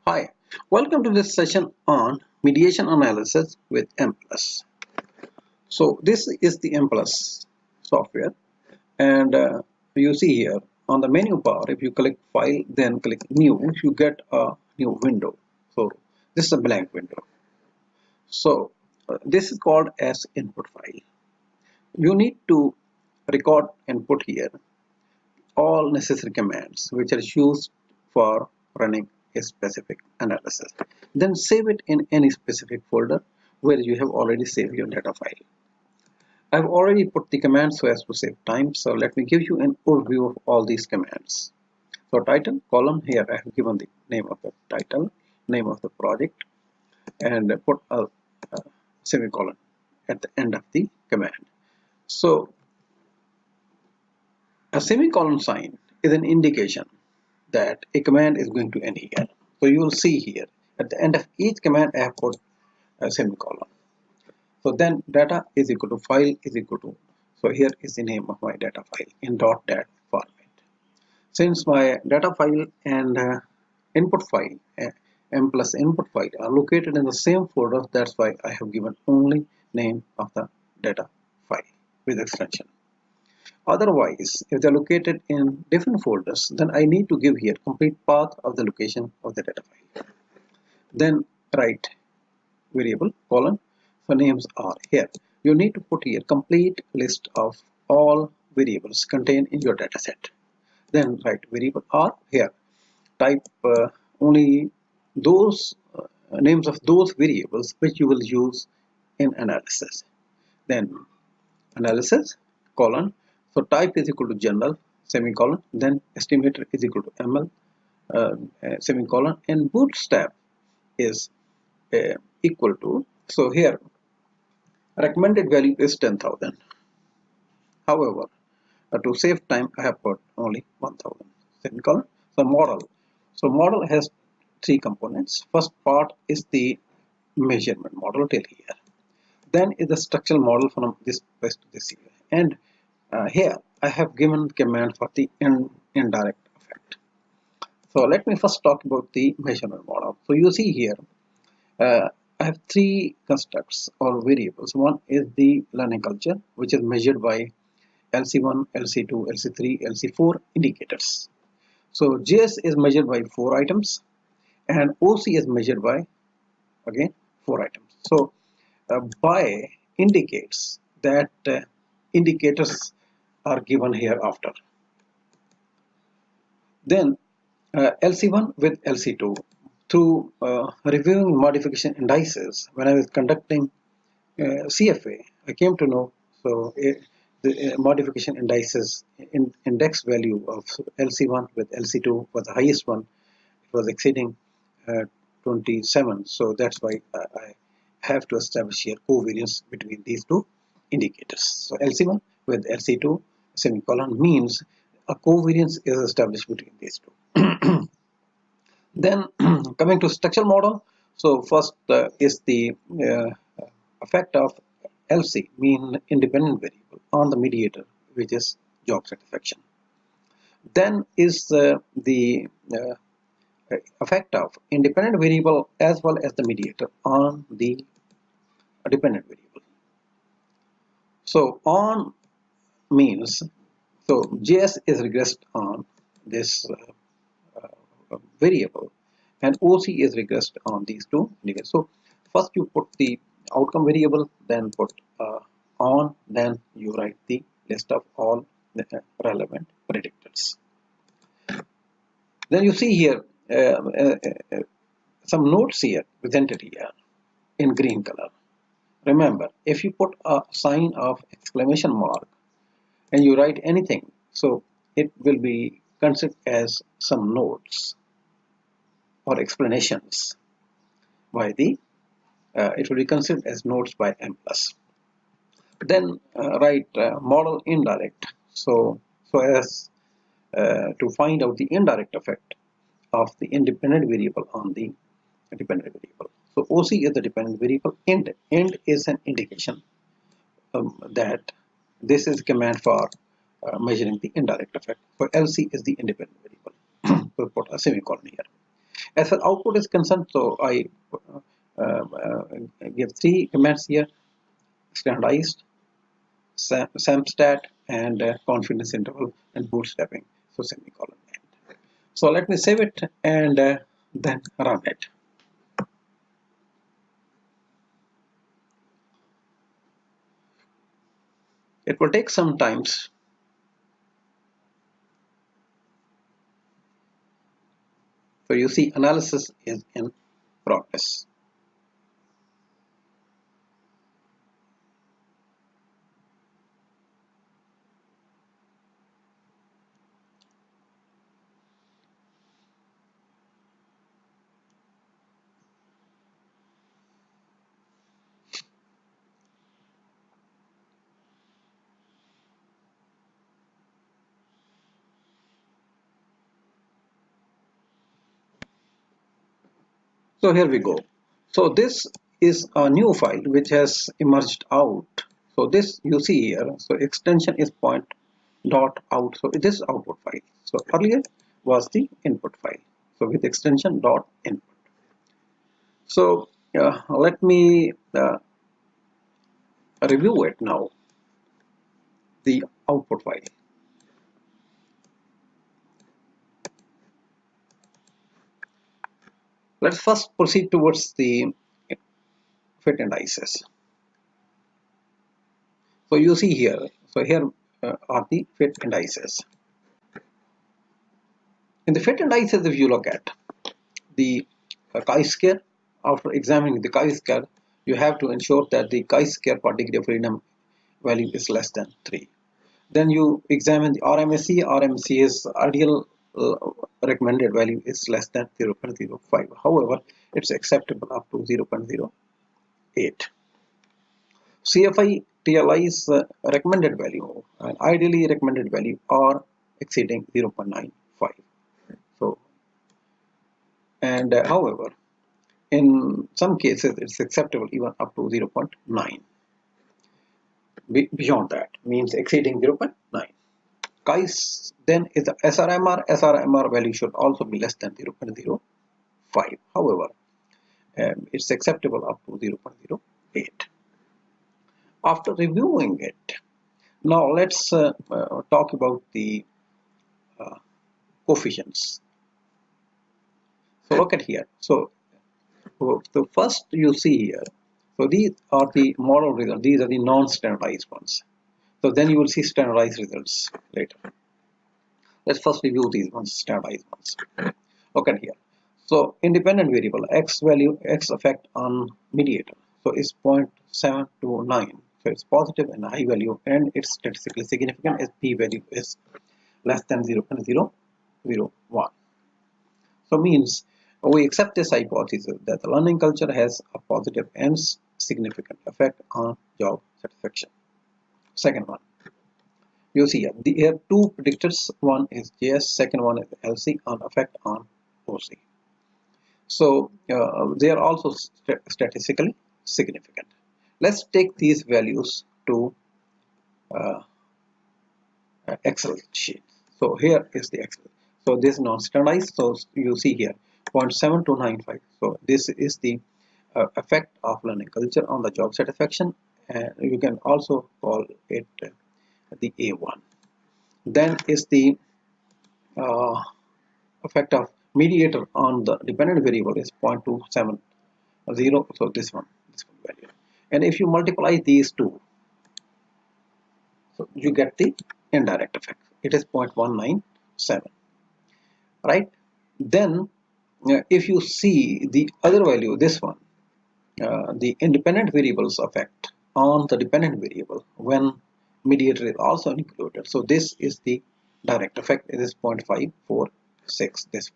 Hi, welcome to this session on mediation analysis with Mplus. So this is the Mplus software, and you see here on the menu bar, if you click File, then click New, you get a new window. So this is a blank window. So this is called as input file. You need to record and put here all necessary commands which are used for running a specific analysis. Then save it in any specific folder where you have already saved your data file. I've already put the commands so as to save time, so let me give you an overview of all these commands. So title column, here I have given the name of the title, name of the project, and put a semicolon at the end of the command. So a semicolon sign is an indication that a command is going to end here. So you will see here at the end of each command I have put a semicolon. So then data is equal to file is equal to, so here is the name of my data file in .dat format. Since my data file and input file, Mplus input file are located in the same folder, that's why I have given only name of the data file with extension. Otherwise, if they're located in different folders, then I need to give here complete path of the location of the data file. Then write variable colon, so names are here. You need to put here complete list of all variables contained in your data set. Then write variable R here. Type only those names of those variables which you will use in analysis. Then analysis colon, so type is equal to general semicolon, then estimator is equal to ml semicolon, and bootstrap is equal to, so here recommended value is 10,000. However, to save time I have put only 1,000 semicolon. So model has three components. First part is the measurement model till here, then is the structural model from this place to this here, and here I have given command for the indirect effect. So let me first talk about the measurement model. So you see here I have three constructs or variables. One is the learning culture, which is measured by LC1, LC2, LC3, LC4 indicators. So JS is measured by 4 items and OC is measured by again 4 items. So by indicates that indicators are given hereafter. Then LC1 with LC2, through reviewing modification indices, when I was conducting CFA, I came to know, so the modification indices index value of LC1 with LC2 was the highest one. It was exceeding 27. So that's why I have to establish here covariance between these two indicators. So LC1 with LC2 semicolon means a covariance is established between these two. Then coming to structural model, so first is the effect of LC, mean independent variable, on the mediator, which is job satisfaction. Then is the effect of independent variable as well as the mediator on the dependent variable. So on means, so JS is regressed on this variable and OC is regressed on these two indicators. So first you put the outcome variable, then put on, then you write the list of all the relevant predictors. Then you see here some notes here presented here in green color. Remember, if you put a sign of exclamation mark and you write anything, so it will be considered as some notes or explanations by the it will be considered as notes by Mplus. Then write model indirect, so as to find out the indirect effect of the independent variable on the dependent variable. So OC is the dependent variable, end is an indication that this is command for measuring the indirect effect. So LC is the independent variable. We'll put a semicolon here. As far output is concerned, so I give three commands here: standardized, samstat, and confidence interval, and bootstrapping. So semicolon. So let me save it and then run it. It will take some time. So you see analysis is in progress. So here we go. So this is a new file which has emerged out. So this you see here. So extension is point dot out. So it is output file. So earlier was the input file. So with extension dot input. So let me review it now. The output file. Let's first proceed towards the fit indices. So you see here. So here are the fit indices. In the fit indices, if you look at the chi-square, after examining the chi-square, you have to ensure that the chi-square per degree of freedom value is less than 3. Then you examine the RMSE. RMSE's ideal recommended value is less than 0.05. However, it's acceptable up to 0.08. CFI TLI's recommended value and ideally recommended value are exceeding 0.95. So, and however, in some cases it's acceptable even up to 0.9. Beyond that means exceeding 0.9. Guys, then is the SRMR. SRMR value should also be less than 0.05. However, it's acceptable up to 0.08. After reviewing it, now let's talk about the coefficients. So look at here. So the first you see here. So these are the model results. These are the non-standardized ones. So then you will see standardized results later. Let's first review these ones, standardized ones. Look at here. So independent variable x value, x effect on mediator. So it's 0.729. So it's positive and high value, and it's statistically significant as p value is less than 0.001. So means we accept this hypothesis that the learning culture has a positive and significant effect on job satisfaction. Second one, you see here two predictors. One is JS, second one is LC on effect on OC. So they are also statistically significant. Let's take these values to Excel sheet. So here is the Excel. So this is non-standardized. So you see here 0.7295. So this is the effect of learning culture on the job satisfaction, and you can also call it the A1. Then is the effect of mediator on the dependent variable is 0.270. So this one value, and if you multiply these two, so you get the indirect effect. It is 0.197, right? Then if you see the other value, this one, the independent variables effect on the dependent variable when mediator is also included. So this is the direct effect. It is 0.546. This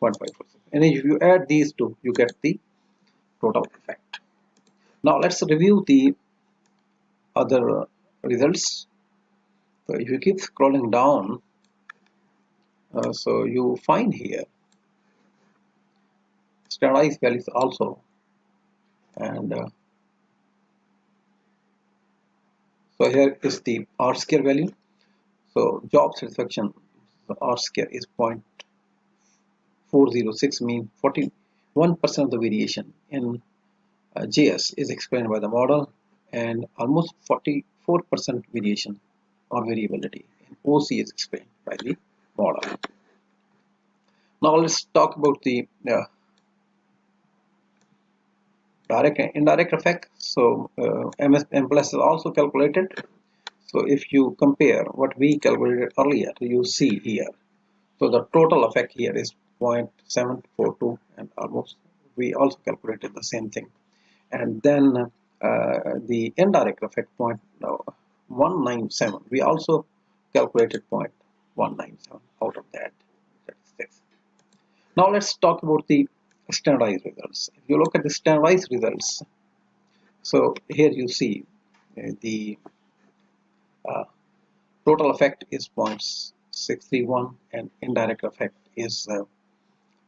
0.546, and if you add these two, you get the total effect. Now let's review the other results. So if you keep scrolling down, so you find here standardized values also, and so here is the R square value. So job satisfaction, the R square is 406 means 41% of the variation in JS is explained by the model, and almost 44% variation or variability in OC is explained by the model. Now let's talk about the direct and indirect effect. So Mplus is also calculated. So if you compare what we calculated earlier, you see here. So the total effect here is 0.742, and almost we also calculated the same thing. And then the indirect effect 0.197. We also calculated 0.197 out of that. Now let's talk about the standardized results. If you look at the standardized results, so here you see the total effect is 0.631 and indirect effect is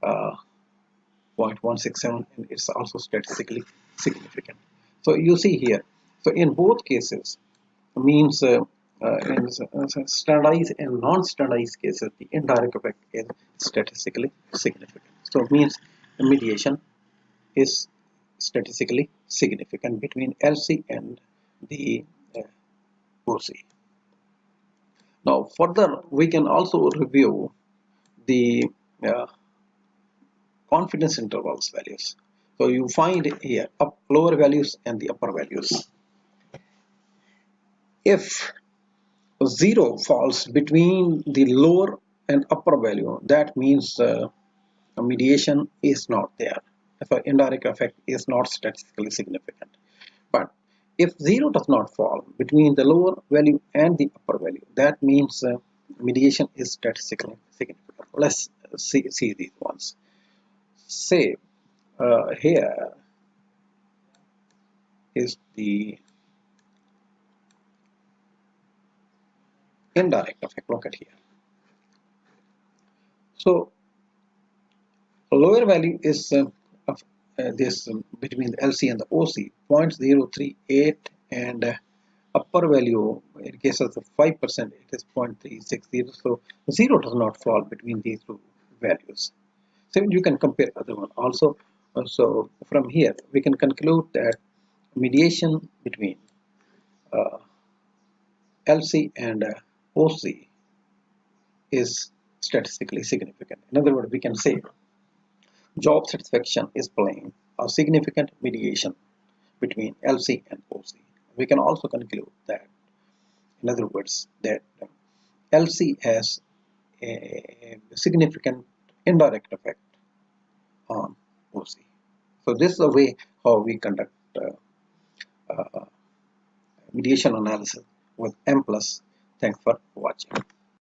0.167, and it's also statistically significant. So you see here, so in both cases, means in standardized and non-standardized cases, the indirect effect is statistically significant. So it means mediation is statistically significant between LC and the OC. Now further, we can also review the confidence intervals values. So you find here lower values and the upper values. If 0 falls between the lower and upper value, that means mediation is not there. So indirect effect is not statistically significant. But if 0 does not fall between the lower value and the upper value, that means mediation is statistically significant. Let's see these ones. Say here is the indirect effect. Look at here. So lower value is of this between the LC and the OC 0.038, and upper value in case of the 5% it is 0.360. So 0 does not fall between these two values. So you can compare other one also. So from here we can conclude that mediation between LC and OC is statistically significant. In other words, we can say job satisfaction is playing a significant mediation between LC and OC. We can also conclude that, in other words, that LC has a significant indirect effect on OC. So this is the way how we conduct mediation analysis with Mplus. Thanks for watching.